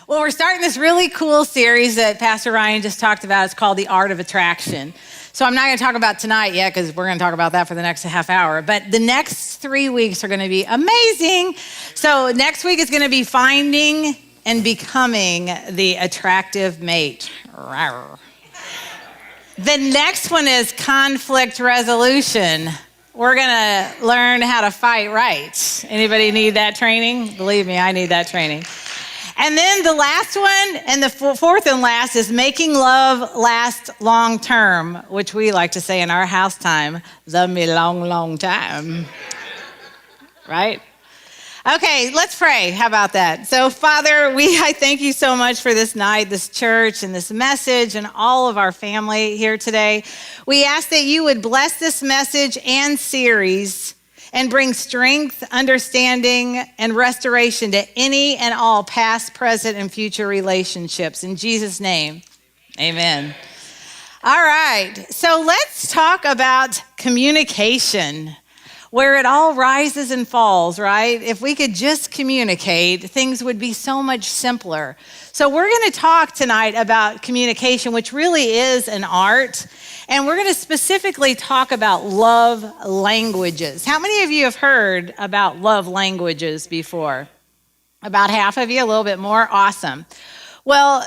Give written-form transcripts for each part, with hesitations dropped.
Well, we're starting this really cool series that Pastor Ryan just talked about. It's called The Art of Attraction. So I'm not going to talk about tonight yet because we're going to talk about that for the next half hour. But the next 3 weeks are going to be amazing. So next week is going to be finding and becoming the attractive mate. Rawr. The next one is conflict resolution. We're going to learn how to fight right. Anybody need that training? Believe me, I need that training. And then the last one, and the fourth and last, is making love last long term, which we like to say in our house time, love me long, long time. Right? Okay, let's pray. How about that? So, Father, I thank you so much for this night, this church, and this message, and all of our family here today. We ask that you would bless this message and series and bring strength, understanding, and restoration to any and all past, present, and future relationships. In Jesus' name, amen. All right, so let's talk about communication, where it all rises and falls, right? If we could just communicate, things would be so much simpler. So we're going to talk tonight about communication, which really is an art. And we're going to specifically talk about love languages. How many of you have heard about love languages before? About half of you, a little bit more? Awesome. Well,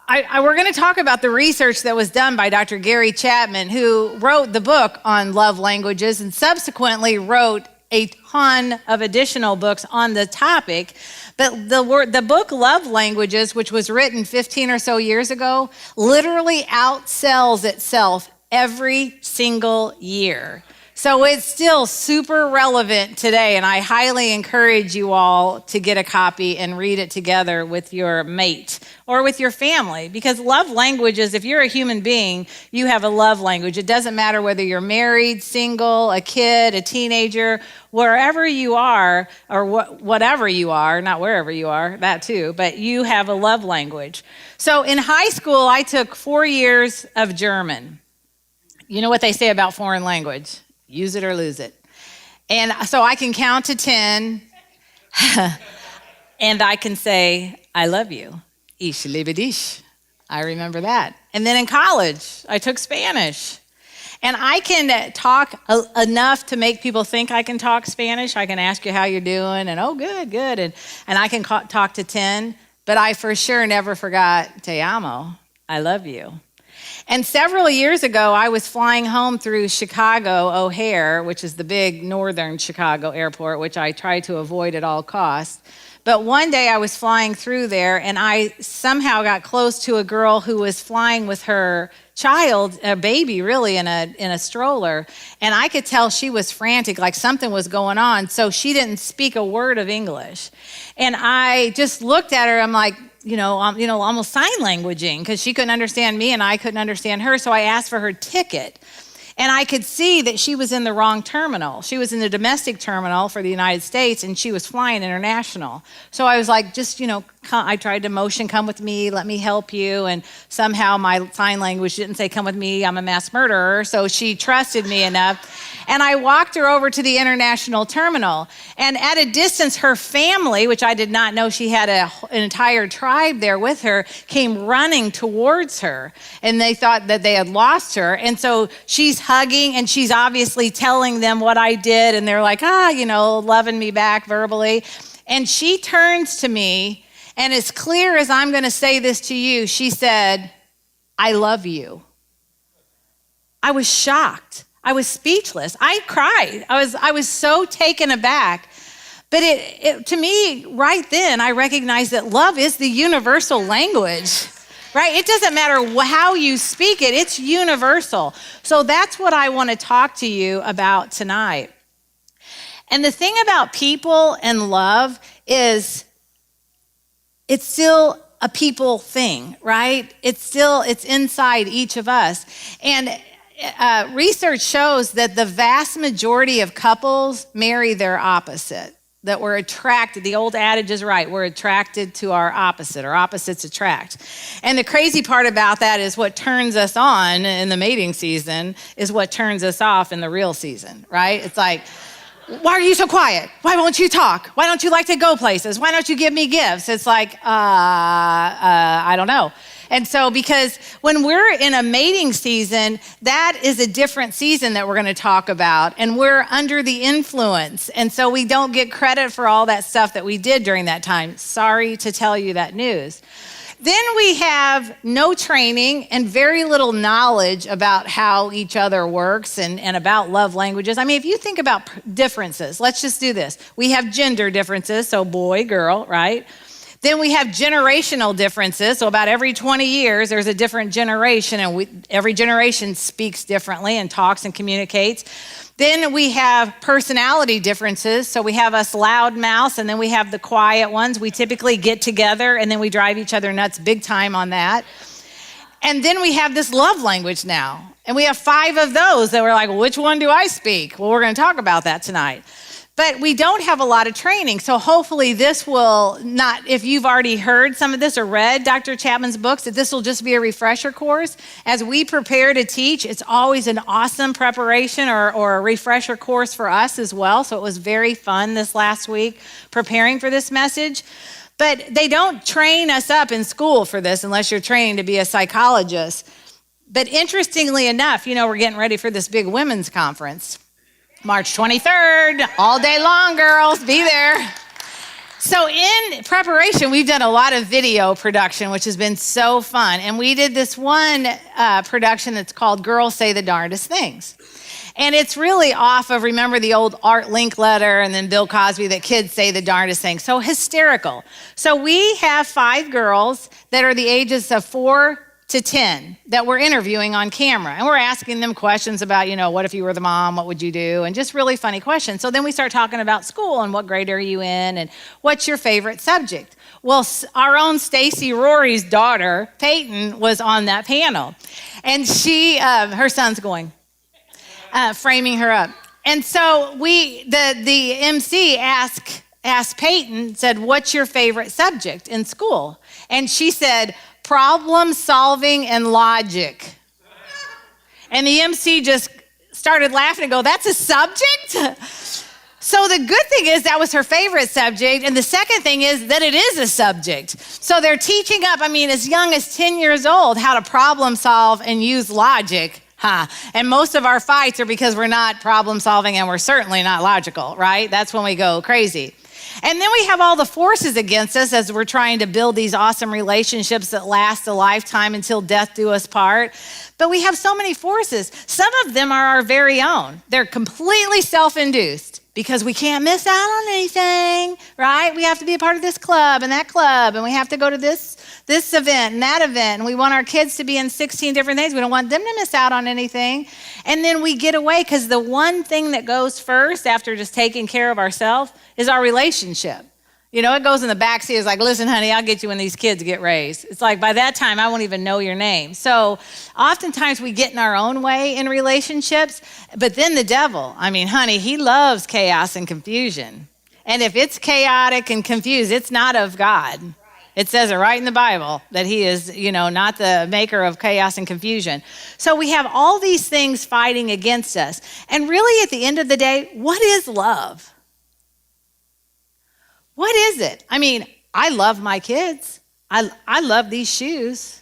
we're going to talk about the research that was done by Dr. Gary Chapman, who wrote the book on love languages and subsequently wrote a ton of additional books on the topic. But the book Love Languages, which was written 15 or so years ago, literally outsells itself every single year. So it's still super relevant today, and I highly encourage you all to get a copy and read it together with your mate or with your family, because love languages, if you're a human being, you have a love language. It doesn't matter whether you're married, single, a kid, a teenager, wherever you are, or whatever you are, not wherever you are, that too, but you have a love language. So in high school, I took 4 years of German. You know what they say about foreign language? Use it or lose it. And so I can count to 10 and I can say, I love you. Ich liebe dich. I remember that. And then in college, I took Spanish. And I can talk enough to make people think I can talk Spanish. I can ask you how you're doing and, oh, good, good. And I can talk to 10, but I for sure never forgot te amo. I love you. And several years ago, I was flying home through Chicago O'Hare, which is the big northern Chicago airport, which I try to avoid at all costs. But one day I was flying through there, and I somehow got close to a girl who was flying with her child, a baby really, in a stroller. And I could tell she was frantic, like something was going on. So she didn't speak a word of English. And I just looked at her. I'm like, almost sign languaging, because she couldn't understand me and I couldn't understand her. So I asked for her ticket. And I could see that she was in the wrong terminal. She was in the domestic terminal for the United States, and she was flying international. So I was like, I tried to motion, come with me, let me help you. And somehow my sign language didn't say, come with me, I'm a mass murderer. So she trusted me enough. And I walked her over to the international terminal. And at a distance, her family, which I did not know she had an entire tribe there with her, came running towards her. And they thought that they had lost her. And so she's hugging, and she's obviously telling them what I did. And they're like, loving me back verbally. And she turns to me, and as clear as I'm going to say this to you, she said, I love you. I was shocked. I was speechless. I cried. I was so taken aback. But to me, right then, I recognized that love is the universal language, right? It doesn't matter how you speak it. It's universal. So that's what I want to talk to you about tonight. And the thing about people and love is it's still a people thing, right? It's inside each of us. And research shows that the vast majority of couples marry their opposite, that we're attracted. The old adage is right. We're attracted to our opposite, or opposites attract. And the crazy part about that is what turns us on in the mating season is what turns us off in the real season, right? It's like, Why are you so quiet? Why won't you talk? Why don't you like to go places? Why don't you give me gifts? It's like, I don't know. And so because when we're in a mating season, that is a different season that we're going to talk about. And we're under the influence. And so we don't get credit for all that stuff that we did during that time. Sorry to tell you that news. Then we have no training and very little knowledge about how each other works and about love languages. I mean, if you think about differences, let's just do this. We have gender differences, so boy, girl, right? Then we have generational differences. So about every 20 years, there's a different generation, and every generation speaks differently and talks and communicates. Then we have personality differences. So we have us loud mouths, and then we have the quiet ones. We typically get together, and then we drive each other nuts big time on that. And then we have this love language now. And we have 5 of those that we're like, which one do I speak? Well, we're going to talk about that tonight. But we don't have a lot of training. So hopefully this will not, if you've already heard some of this or read Dr. Chapman's books, that this will just be a refresher course. As we prepare to teach, it's always an awesome preparation or a refresher course for us as well. So it was very fun this last week preparing for this message. But they don't train us up in school for this unless you're training to be a psychologist. But interestingly enough, we're getting ready for this big women's conference. March 23rd, all day long, girls, be there. So in preparation, we've done a lot of video production, which has been so fun. And we did this one production that's called Girls Say the Darndest Things. And it's really off of, remember the old Art Linkletter and then Bill Cosby, that kids say the darndest things. So hysterical. So we have 5 girls that are the ages of 4 to 10 that we're interviewing on camera. And we're asking them questions about, what if you were the mom, what would you do? And just really funny questions. So then we start talking about school and what grade are you in and what's your favorite subject? Well, our own Stacy Rory's daughter, Peyton, was on that panel. And she, her son's going, framing her up. And so the MC asked Peyton, said, what's your favorite subject in school? And she said, problem solving and logic. And the MC just started laughing and go, that's a subject? So the good thing is that was her favorite subject. And the second thing is that it is a subject. So they're teaching up, as young as 10 years old, how to problem solve and use logic. And most of our fights are because we're not problem solving and we're certainly not logical, right? That's when we go crazy. And then we have all the forces against us as we're trying to build these awesome relationships that last a lifetime until death do us part. But we have so many forces. Some of them are our very own. They're completely self-induced because we can't miss out on anything, right? We have to be a part of this club and that club, and we have to go to this event and that event, and we want our kids to be in 16 different things. We don't want them to miss out on anything. And then we get away because the one thing that goes first after just taking care of ourselves is our relationship. It goes in the backseat. It's like, listen, honey, I'll get you when these kids get raised. It's like, by that time, I won't even know your name. So oftentimes we get in our own way in relationships, but then the devil, honey, he loves chaos and confusion. And if it's chaotic and confused, it's not of God. It says it right in the Bible that he is, not the maker of chaos and confusion. So we have all these things fighting against us. And really, at the end of the day, what is love? What is it? I love my kids. I love these shoes.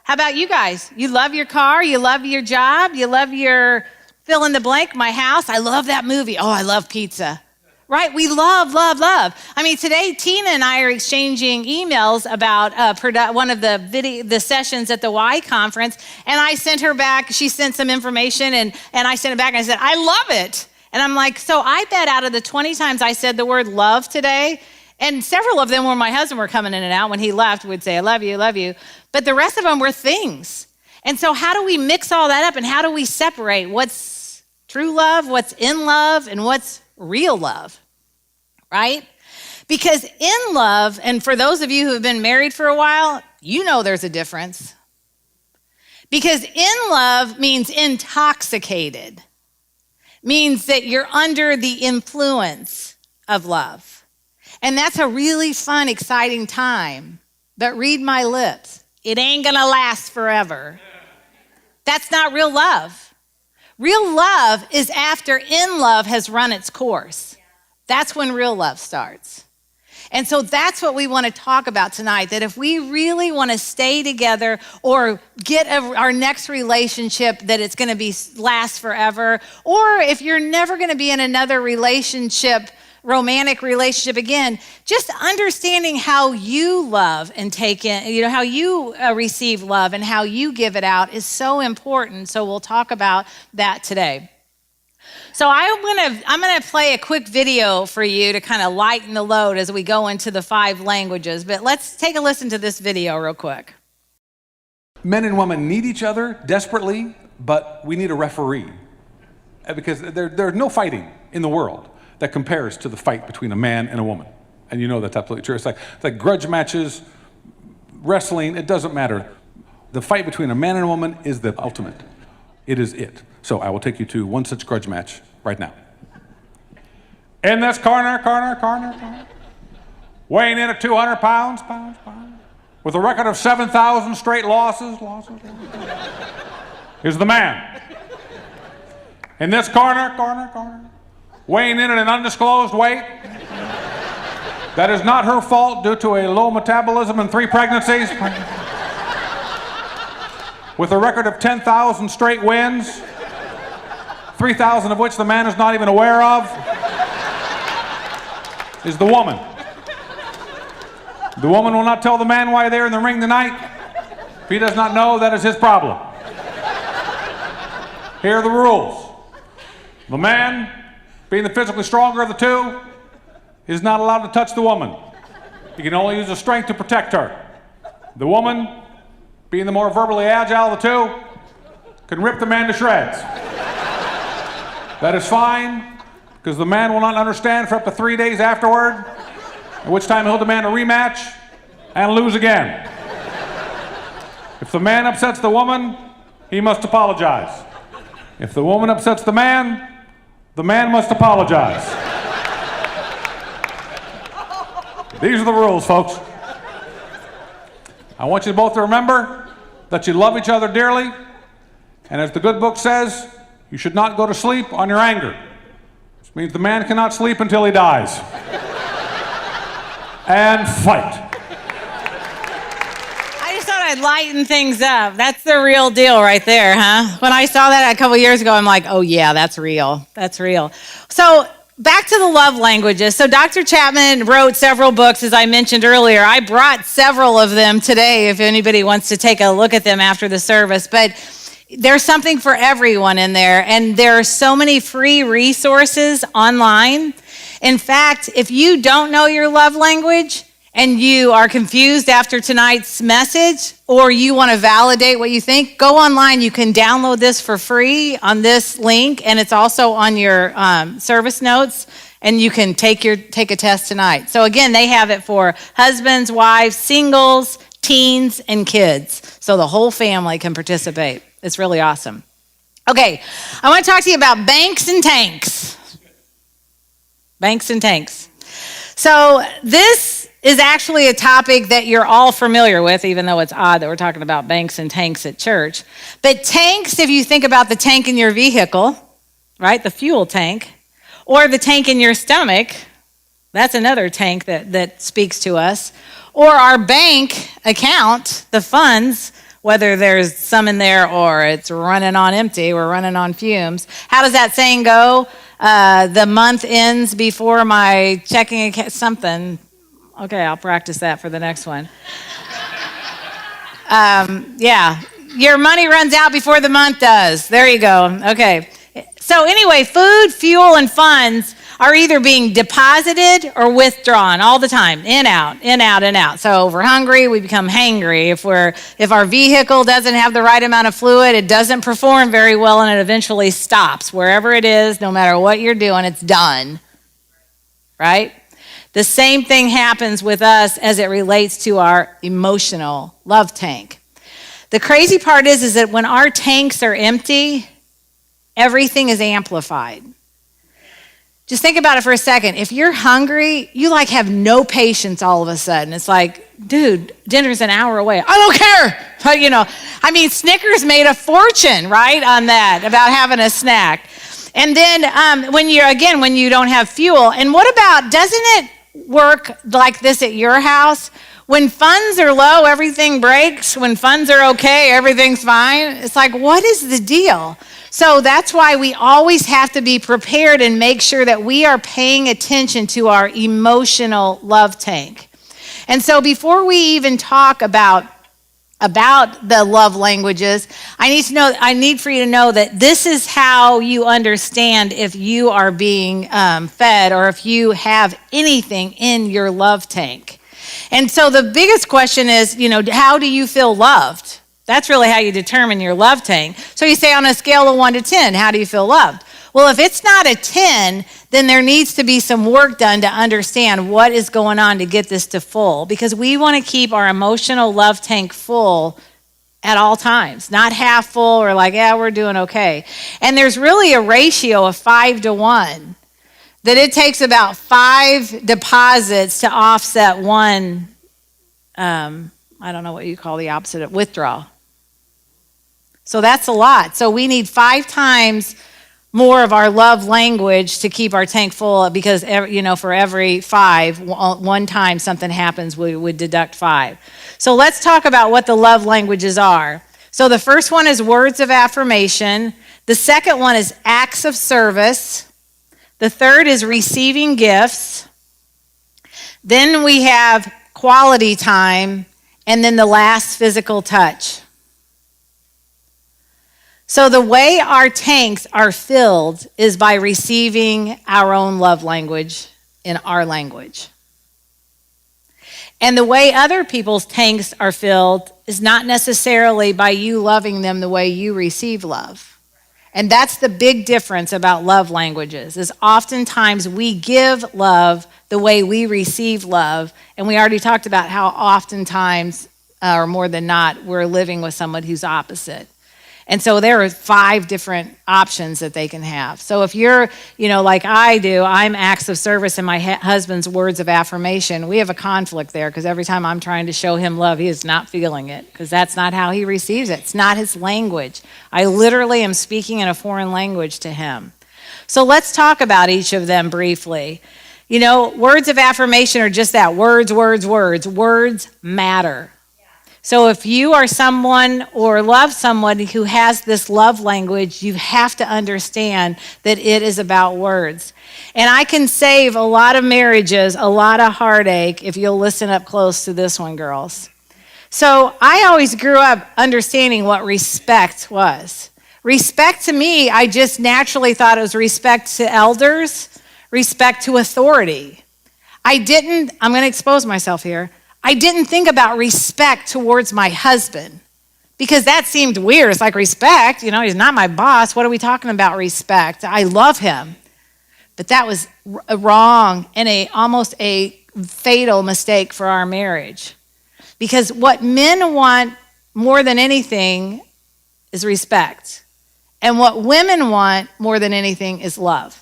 How about you guys? You love your car. You love your job. You love your fill in the blank, my house. I love that movie. Oh, I love pizza. Right? We love, love, love. Today, Tina and I are exchanging emails about one of the sessions at the Y conference, and I sent her back. She sent some information, and I sent it back, and I said, I love it. And I'm like, so I bet out of the 20 times I said the word love today, and several of them where my husband were coming in and out, when he left, we'd say, I love you, love you. But the rest of them were things. And so how do we mix all that up, and how do we separate what's true love, what's in love, and what's real love, right? Because in love, and for those of you who have been married for a while, there's a difference. Because in love means intoxicated, means that you're under the influence of love. And that's a really fun, exciting time. But read my lips, it ain't gonna last forever. That's not real love. Real love is after in love has run its course. That's when real love starts. And so that's what we want to talk about tonight, that if we really want to stay together or get our next relationship that it's going to be last forever, or if you're never going to be in another relationship, romantic relationship again, just understanding how you love and take in, how you receive love and how you give it out is so important. So we'll talk about that today. So I'm gonna play a quick video for you to kind of lighten the load as we go into the 5 languages. But let's take a listen to this video real quick. Men and women need each other desperately, but we need a referee. Because there's no fighting in the world that compares to the fight between a man and a woman. And you know that's absolutely true. It's like grudge matches, wrestling, it doesn't matter. The fight between a man and a woman is the ultimate. It is it. So I will take you to one such grudge match right now. In this corner, weighing in at 200 pounds, with a record of 7,000 straight losses, is the man. In this corner, weighing in at an undisclosed weight, that is not her fault due to a low metabolism and 3 pregnancies, with a record of 10,000 straight wins, 3,000 of which the man is not even aware of, is the woman. The woman will not tell the man why they're in the ring tonight. If he does not know, that is his problem. Here are the rules. The man, being the physically stronger of the two, is not allowed to touch the woman. He can only use his strength to protect her. The woman, being the more verbally agile of the two, can rip the man to shreds. That is fine, because the man will not understand for up to 3 days afterward, at which time he'll demand a rematch and lose again. If the man upsets the woman, he must apologize. If the woman upsets the man must apologize. These are the rules, folks. I want you both to remember that you love each other dearly, and as the good book says, you should not go to sleep on your anger. Which means the man cannot sleep until he dies. And fight. I just thought I'd lighten things up. That's the real deal right there, huh? When I saw that a couple years ago, I'm like, oh yeah, that's real. That's real. So back to the love languages. So Dr. Chapman wrote several books, as I mentioned earlier. I brought several of them today if anybody wants to take a look at them after the service. But there's something for everyone in there, and there are so many free resources online. In fact, if you don't know your love language and you are confused after tonight's message, or you want to validate what you think, go online. You can download this for free on this link, and it's also on your service notes, and you can take a test tonight. So again, they have it for husbands, wives, singles, teens, and kids. So the whole family can participate. It's really awesome. Okay, I want to talk to you about banks and tanks. Banks and tanks. So this is actually a topic that you're all familiar with, even though it's odd that we're talking about banks and tanks at church. But tanks, if you think about the tank in your vehicle, right, the fuel tank, or the tank in your stomach, that's another tank that speaks to us, or our bank account, the funds, whether there's some in there or it's running on empty, we're running on fumes. How does that saying go? The month ends before my checking account, something. Okay, I'll practice that for the next one. Yeah, your money runs out before the month does. There you go. Okay. So anyway, food, fuel, and funds are either being deposited or withdrawn all the time, in, out, in, out, in, out. So if we're hungry, we become hangry. If our vehicle doesn't have the right amount of fluid, it doesn't perform very well, and it eventually stops. Wherever it is, no matter what you're doing, it's done, right? The same thing happens with us as it relates to our emotional love tank. The crazy part is that when our tanks are empty, everything is amplified. Just think about it for a second. If you're hungry, you have no patience all of a sudden. It's like, dude, dinner's an hour away. I don't care. But, I mean, Snickers made a fortune, right, on that, about having a snack. And then when you don't have fuel. And what about, doesn't it work like this at your house? When funds are low, everything breaks. When funds are okay, everything's fine. It's like, what is the deal? So that's why we always have to be prepared and make sure that we are paying attention to our emotional love tank. And so before we even talk about the love languages, I need for you to know that this is how you understand if you are being fed or if you have anything in your love tank. And so the biggest question is, how do you feel loved? That's really how you determine your love tank. So you say on a scale of 1 to 10, how do you feel loved? Well, if it's not a 10, then there needs to be some work done to understand what is going on to get this to full, because we want to keep our emotional love tank full at all times, not half full or like, yeah, we're doing okay. And there's really a ratio of 5 to 1, that it takes about 5 deposits to offset one, I don't know what you call the opposite of withdrawal. So that's a lot. So we need 5 times more of our love language to keep our tank full, because for every 5, one time something happens, we would deduct 5. So let's talk about what the love languages are. So the first one is words of affirmation. The second one is acts of service. The third is receiving gifts. Then we have quality time, and then the last, physical touch. So the way our tanks are filled is by receiving our own love language in our language. And the way other people's tanks are filled is not necessarily by you loving them the way you receive love. And that's the big difference about love languages, is oftentimes we give love the way we receive love. And we already talked about how oftentimes, or more than not, we're living with someone who's opposite. And so there are 5 different options that they can have. So if you're, like I do, I'm acts of service and my husband's words of affirmation, we have a conflict there, because every time I'm trying to show him love, he is not feeling it, because that's not how he receives it. It's not his language. I literally am speaking in a foreign language to him. So let's talk about each of them briefly. Words of affirmation are just that, words. Words matter. So if you are someone or love someone who has this love language, you have to understand that it is about words. And I can save a lot of marriages, a lot of heartache, if you'll listen up close to this one, girls. So I always grew up understanding what respect was. Respect to me, I just naturally thought it was respect to elders, respect to authority. I'm going to expose myself here. I didn't think about respect towards my husband, because that seemed weird. It's like, respect, he's not my boss. What are we talking about, respect? I love him. But that was wrong and almost a fatal mistake for our marriage. Because what men want more than anything is respect. And what women want more than anything is love.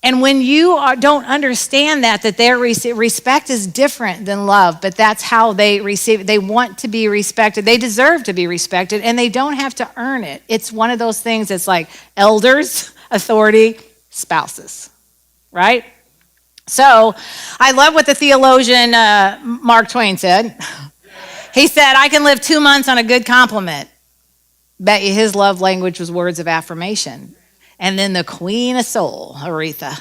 And when you don't understand that their respect is different than love, but that's how they receive it. They want to be respected. They deserve to be respected, and they don't have to earn it. It's one of those things that's like elders, authority, spouses, right? So I love what the theologian Mark Twain said. He said, I can live 2 months on a good compliment. Bet you his love language was words of affirmation. And then the queen of soul, Aretha,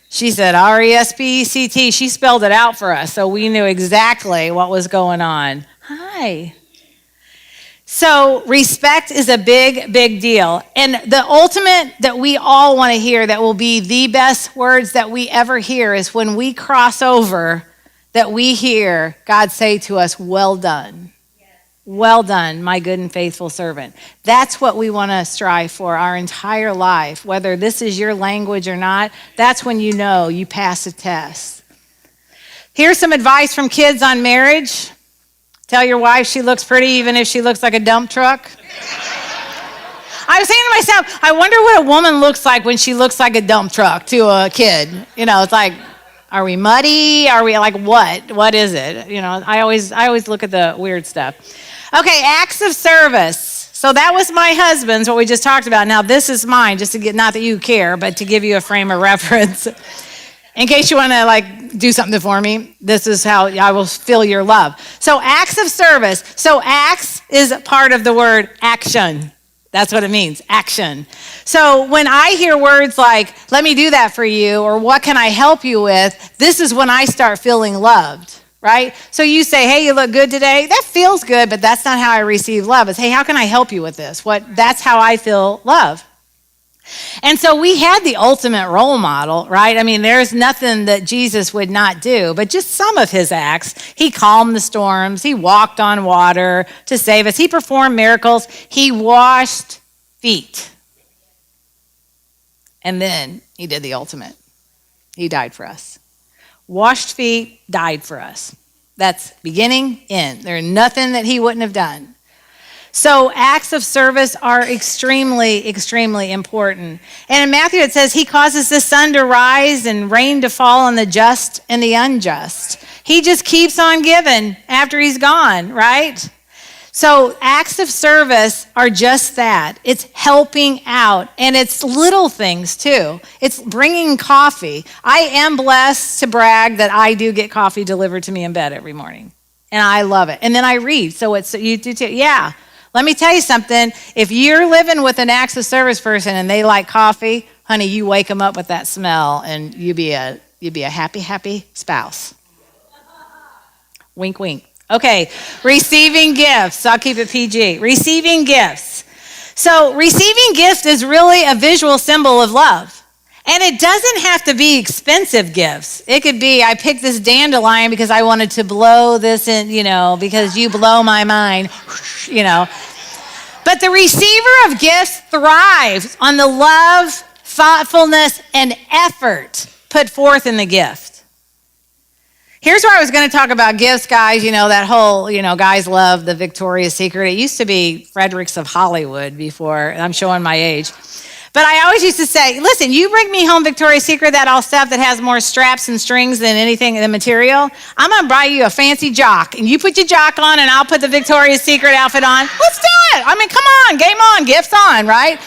she said R-E-S-P-E-C-T. She spelled it out for us, so we knew exactly what was going on. Hi. So respect is a big, big deal. And the ultimate that we all want to hear, that will be the best words that we ever hear, is when we cross over, that we hear God say to us, well done. Well done, my good and faithful servant. That's what we want to strive for our entire life. Whether this is your language or not, that's when you know you pass a test. Here's some advice from kids on marriage. Tell your wife she looks pretty even if she looks like a dump truck. I was saying to myself, I wonder what a woman looks like when she looks like a dump truck to a kid. It's like, are we muddy? Are we like what? What is it? I always look at the weird stuff. Okay, acts of service. So that was my husband's, what we just talked about. Now this is mine, just to get, not that you care, but to give you a frame of reference. In case you want to do something for me, this is how I will feel your love. So acts of service. So acts is part of the word action. That's what it means, action. So when I hear words like, let me do that for you, or what can I help you with, this is when I start feeling loved, right? So you say, hey, you look good today. That feels good, but that's not how I receive love. It's, hey, how can I help you with this? That's how I feel love. And so we had the ultimate role model, right? I mean, there's nothing that Jesus would not do, but just some of his acts. He calmed the storms. He walked on water to save us. He performed miracles. He washed feet. And then he did the ultimate. He died for us. Washed feet, died for us. That's beginning, end. There's nothing that he wouldn't have done. So acts of service are extremely, extremely important. And in Matthew it says he causes the sun to rise and rain to fall on the just and the unjust. He just keeps on giving after he's gone, right? So acts of service are just that. It's helping out, and it's little things too. It's bringing coffee. I am blessed to brag that I do get coffee delivered to me in bed every morning, and I love it. And then I read, so you do too. Yeah. Let me tell you something. If you're living with an acts of service person and they like coffee, honey, you wake them up with that smell, and you'd be a happy, happy spouse. Wink, wink. Okay, receiving gifts. I'll keep it PG. Receiving gifts. So receiving gifts is really a visual symbol of love. And it doesn't have to be expensive gifts. It could be, I picked this dandelion because I wanted to blow this in, because you blow my mind, But the receiver of gifts thrives on the love, thoughtfulness, and effort put forth in the gift. Here's where I was going to talk about gifts, guys. That whole, guys love the Victoria's Secret. It used to be Fredericks of Hollywood before. I'm showing my age. But I always used to say, listen, you bring me home Victoria's Secret, that all stuff that has more straps and strings than anything in the material, I'm going to buy you a fancy jock. And you put your jock on, and I'll put the Victoria's Secret outfit on. Let's do it. I mean, come on, game on, gifts on, right?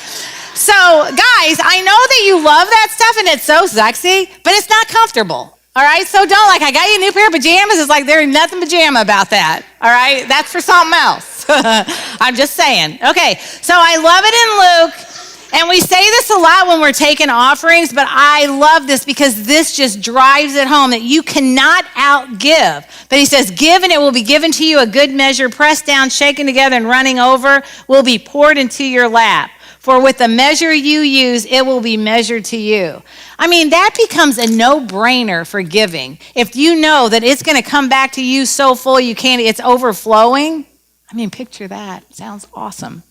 So, guys, I know that you love that stuff, and it's so sexy, but it's not comfortable. All right, so don't I got you a new pair of pajamas. It's like there's nothing pajama about that. All right, that's for something else. I'm just saying. Okay, so I love it in Luke. And we say this a lot when we're taking offerings, but I love this because this just drives it home that you cannot outgive. But he says, give and it will be given to you, a good measure, pressed down, shaken together, and running over will be poured into your lap. For with the measure you use, it will be measured to you. I mean, that becomes a no-brainer for giving. If you know that it's going to come back to you so full it's overflowing. I mean, picture that. Sounds awesome.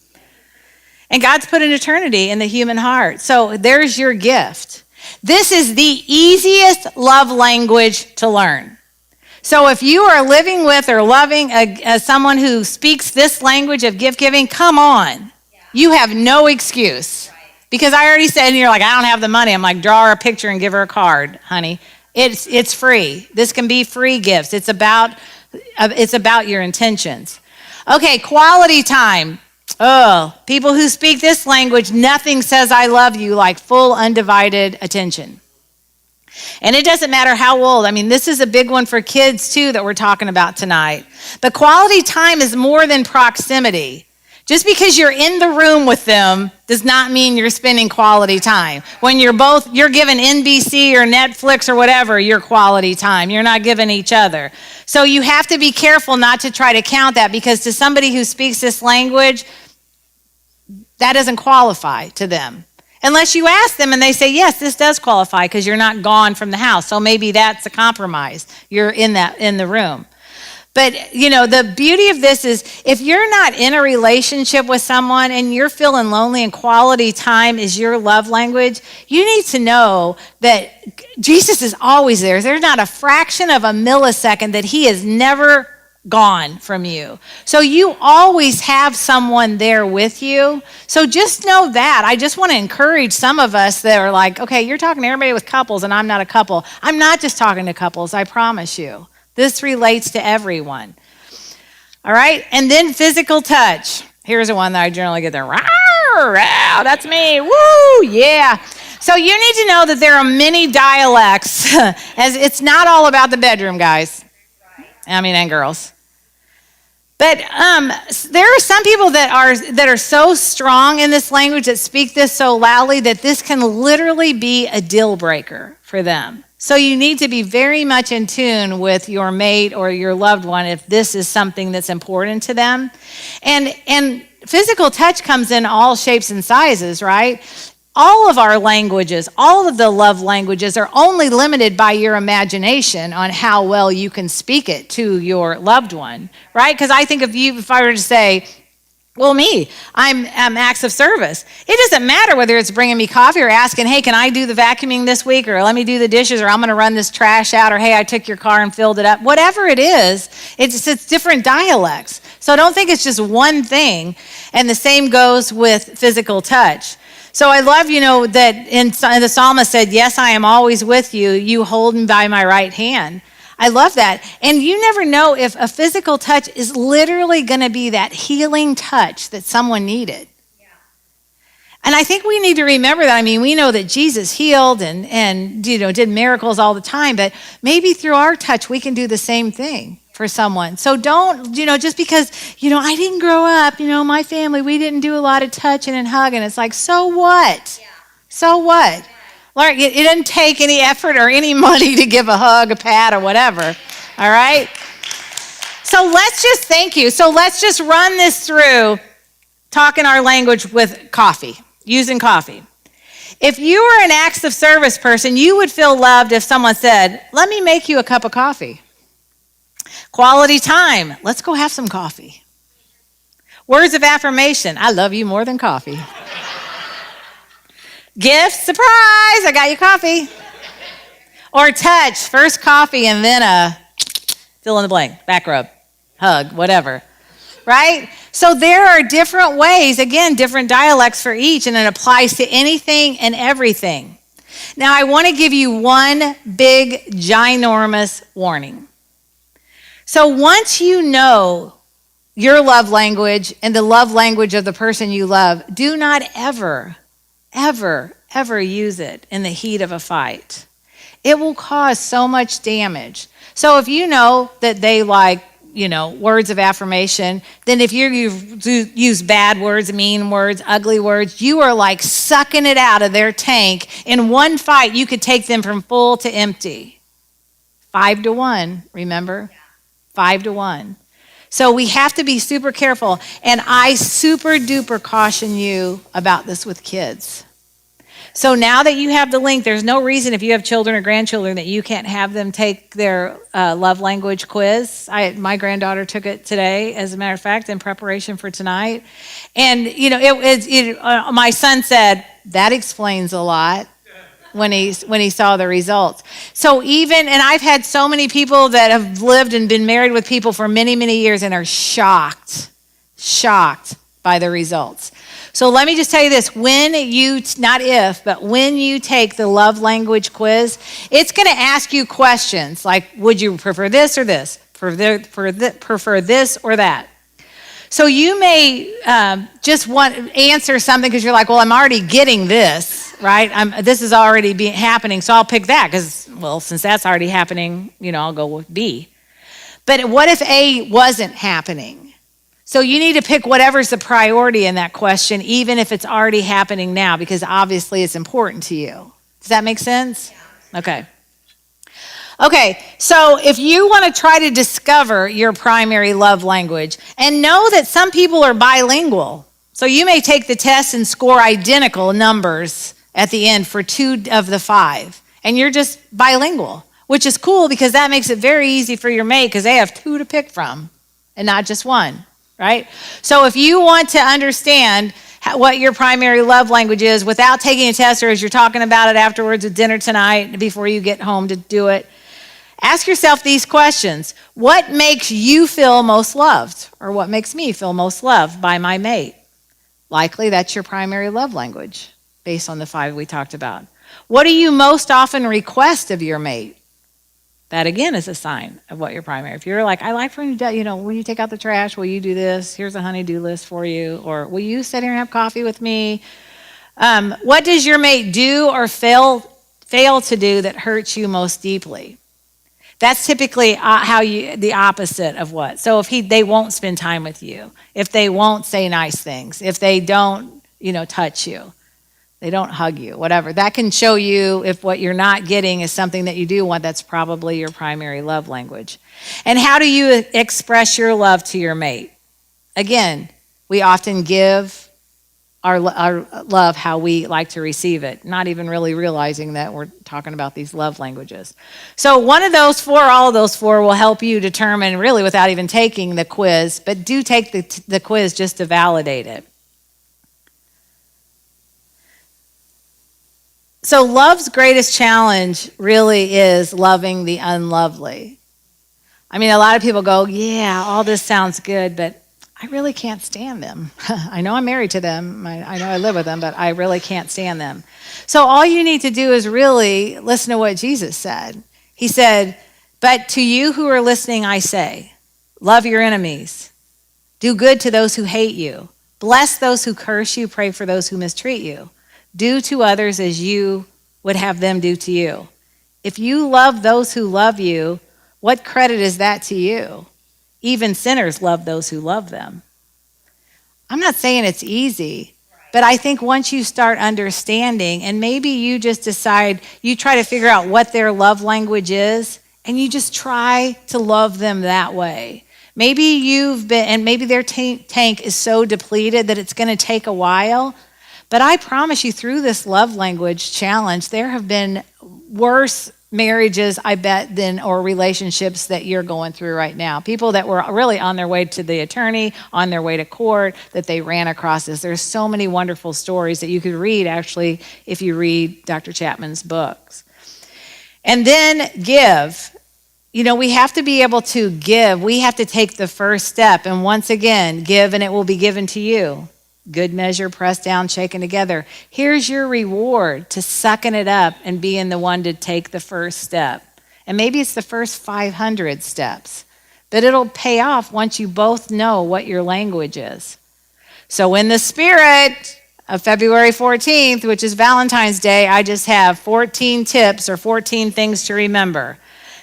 And God's put an eternity in the human heart. So there's your gift. This is the easiest love language to learn. So if you are living with or loving someone who speaks this language of gift giving, come on. You have no excuse. Because I already said, and you're like, I don't have the money. I'm like, draw her a picture and give her a card, honey. It's free. This can be free gifts. It's about your intentions. Okay, quality time. Oh, people who speak this language, nothing says I love you like full undivided attention. And it doesn't matter how old. I mean, this is a big one for kids too that we're talking about tonight. But quality time is more than proximity. Just because you're in the room with them does not mean you're spending quality time. When you're giving NBC or Netflix or whatever your quality time. You're not giving each other. So you have to be careful not to try to count that, because to somebody who speaks this language, that doesn't qualify to them. Unless you ask them and they say, yes, this does qualify because you're not gone from the house. So maybe that's a compromise. You're in the room. But, the beauty of this is if you're not in a relationship with someone and you're feeling lonely and quality time is your love language, you need to know that Jesus is always there. There's not a fraction of a millisecond that he is never gone from you. So you always have someone there with you. So just know that. I just want to encourage some of us that are like, okay, you're talking to everybody with couples and I'm not a couple. I'm not just talking to couples, I promise you. This relates to everyone. All right, and then physical touch. Here's the one that I generally get there. Wow, that's me. Woo, yeah. So you need to know that there are many dialects, as it's not all about the bedroom, guys. And girls. But there are some people that are so strong in this language, that speak this so loudly, that this can literally be a deal breaker for them. So you need to be very much in tune with your mate or your loved one if this is something that's important to them. And physical touch comes in all shapes and sizes, right? All of our languages, all of the love languages are only limited by your imagination on how well you can speak it to your loved one, right? Because I think if I were to say, well, I'm acts of service. It doesn't matter whether it's bringing me coffee or asking, hey, can I do the vacuuming this week? Or let me do the dishes, or I'm going to run this trash out, or hey, I took your car and filled it up. Whatever it is, it's different dialects. So don't think it's just one thing. And the same goes with physical touch. So I love, that in the psalmist said, yes, I am always with you. You hold me by my right hand. I love that. And you never know if a physical touch is literally going to be that healing touch that someone needed. Yeah. And I think we need to remember that. We know that Jesus healed and did miracles all the time, but maybe through our touch, we can do the same thing for someone. So don't, just because, I didn't grow up, my family, we didn't do a lot of touching and hugging. It's like, so what? Yeah. So what? Lord, it didn't take any effort or any money to give a hug, a pat, or whatever. All right? So let's just thank you. So let's just run this through talking our language with coffee, using coffee. If you were an acts of service person, you would feel loved if someone said, let me make you a cup of coffee. Quality time. Let's go have some coffee. Words of affirmation. I love you more than coffee. Gift, surprise, I got you coffee. Or touch, first coffee and then a fill in the blank, back rub, hug, whatever. Right? So there are different ways, again, different dialects for each, and it applies to anything and everything. Now, I want to give you one big, ginormous warning. So once you know your love language and the love language of the person you love, do not ever use it in the heat of a fight. It will cause so much damage. So if you know that they like, words of affirmation, then if you use bad words, mean words, ugly words, you are like sucking it out of their tank. In one fight, you could take them from full to empty. 5-1, remember? 5-1. So we have to be super careful. And I super duper caution you about this with kids. So now that you have the link, there's no reason if you have children or grandchildren that you can't have them take their love language quiz. My granddaughter took it today, as a matter of fact, in preparation for tonight. And, my son said, that explains a lot when he saw the results. So and I've had so many people that have lived and been married with people for many, many years and are shocked by the results. So let me just tell you this, when you take the love language quiz, it's going to ask you questions like, would you prefer this or this? Prefer this or that? So you may just answer something because you're like, well, I'm already getting this, right? This is already happening, so I'll pick that because, well, since that's already happening, I'll go with B. But what if A wasn't happening? So you need to pick whatever's the priority in that question, even if it's already happening now, because obviously it's important to you. Does that make sense? Yeah. Okay, so if you want to try to discover your primary love language, and know that some people are bilingual, so you may take the test and score identical numbers at the end for 2 of the 5, and you're just bilingual, which is cool because that makes it very easy for your mate because they have 2 to pick from and not just 1. Right? So if you want to understand what your primary love language is without taking a test, or as you're talking about it afterwards at dinner tonight before you get home to do it, ask yourself these questions. What makes you feel most loved? Or what makes me feel most loved by my mate? Likely that's your primary love language based on the 5 we talked about. What do you most often request of your mate? That again is a sign of what your primary. If you're like, I like for you to, will you take out the trash? Will you do this? Here's a honey-do list for you. Or will you sit here and have coffee with me? What does your mate do or fail to do that hurts you most deeply? That's typically the opposite of what. So if they won't spend time with you, if they won't say nice things, if they don't, touch you, they don't hug you, whatever. That can show you if what you're not getting is something that you do want, that's probably your primary love language. And how do you express your love to your mate? Again, we often give our love how we like to receive it, not even really realizing that we're talking about these love languages. So one of those four, all of those four will help you determine, really without even taking the quiz, but do take the quiz just to validate it. So love's greatest challenge really is loving the unlovely. I mean, a lot of people go, yeah, all this sounds good, but I really can't stand them. I know I'm married to them. I know I live with them, but I really can't stand them. So all you need to do is really listen to what Jesus said. He said, but to you who are listening, I say, love your enemies. Do good to those who hate you. Bless those who curse you. Pray for those who mistreat you. Do to others as you would have them do to you. If you love those who love you, what credit is that to you? Even sinners love those who love them. I'm not saying it's easy, but I think once you start understanding, and maybe you just decide, you try to figure out what their love language is, and you just try to love them that way. Maybe maybe their tank is so depleted that it's going to take a while. But I promise you, through this love language challenge, there have been worse marriages, I bet, or relationships that you're going through right now. People that were really on their way to the attorney, on their way to court, that they ran across this. There's so many wonderful stories that you could read, actually, if you read Dr. Chapman's books. And then give. We have to be able to give. We have to take the first step. And once again, give and it will be given to you. Good measure, pressed down, shaken together. Here's your reward to sucking it up and being the one to take the first step. And maybe it's the first 500 steps, but it'll pay off once you both know what your language is. So in the spirit of February 14th, which is Valentine's Day, I just have 14 tips or 14 things to remember.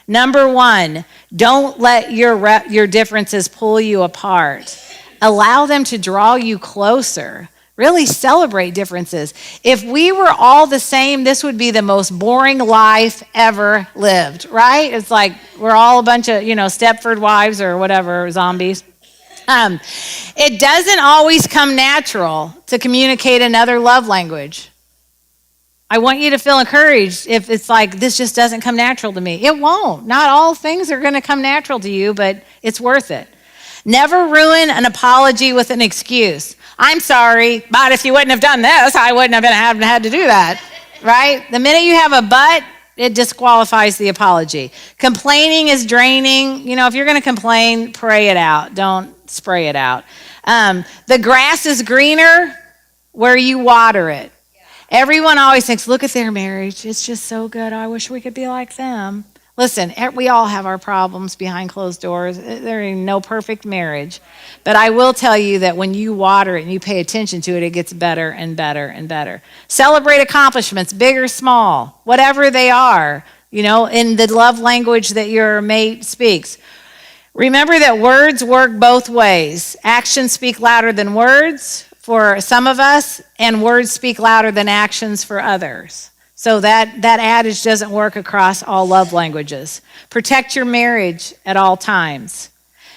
Number 1, don't let your differences pull you apart. Allow them to draw you closer. Really celebrate differences. If we were all the same, this would be the most boring life ever lived, right? It's like we're all a bunch of, Stepford wives or whatever, zombies. It doesn't always come natural to communicate another love language. I want you to feel encouraged if it's like, this just doesn't come natural to me. It won't. Not all things are going to come natural to you, but it's worth it. Never ruin an apology with an excuse. I'm sorry, but if you wouldn't have done this, I wouldn't have had to do that, right? The minute you have a but, it disqualifies the apology. Complaining is draining. If you're going to complain, pray it out. Don't spray it out. The grass is greener where you water it. Everyone always thinks, look at their marriage. It's just so good. I wish we could be like them. Listen, we all have our problems behind closed doors. There ain't no perfect marriage. But I will tell you that when you water it and you pay attention to it, it gets better and better and better. Celebrate accomplishments, big or small, whatever they are, in the love language that your mate speaks. Remember that words work both ways. Actions speak louder than words for some of us, and words speak louder than actions for others. So that adage doesn't work across all love languages. Protect your marriage at all times.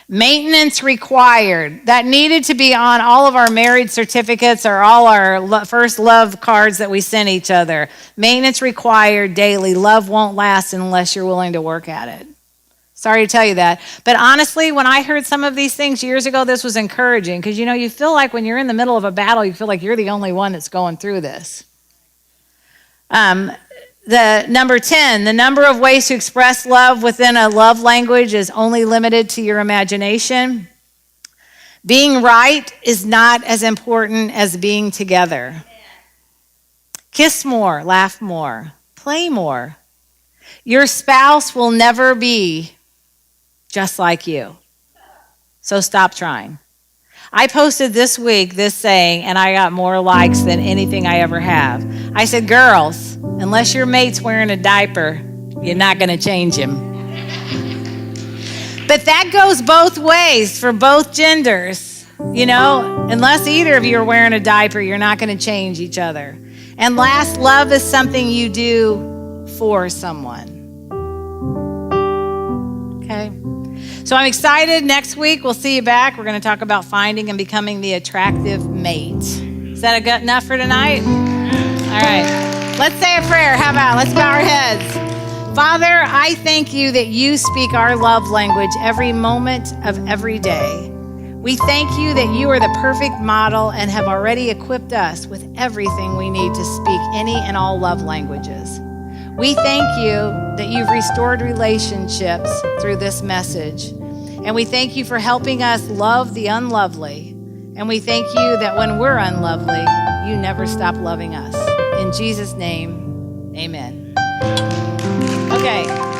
Maintenance required. That needed to be on all of our marriage certificates or all our first love cards that we send each other. Maintenance required daily. Love won't last unless you're willing to work at it. Sorry to tell you that. But honestly, when I heard some of these things years ago, this was encouraging because, you feel like when you're in the middle of a battle, you feel like you're the only one that's going through this. The number 10, the number of ways to express love within a love language is only limited to your imagination. Being right is not as important as being together. Kiss more, laugh more, play more. Your spouse will never be just like you. So stop trying. I posted this week this saying, and I got more likes than anything I ever have. I said, girls, unless your mate's wearing a diaper, you're not going to change him. But that goes both ways for both genders. You know, unless either of you are wearing a diaper, you're not going to change each other. And last, love is something you do for someone. Okay? So I'm excited. Next week, we'll see you back. We're going to talk about finding and becoming the attractive mate. Is that enough for tonight? All right. Let's say a prayer. How about let's bow our heads. Father, I thank you that you speak our love language every moment of every day. We thank you that you are the perfect model and have already equipped us with everything we need to speak any and all love languages. We thank you that you've restored relationships through this message. And we thank you for helping us love the unlovely. And we thank you that when we're unlovely, you never stop loving us. In Jesus' name, amen. Okay.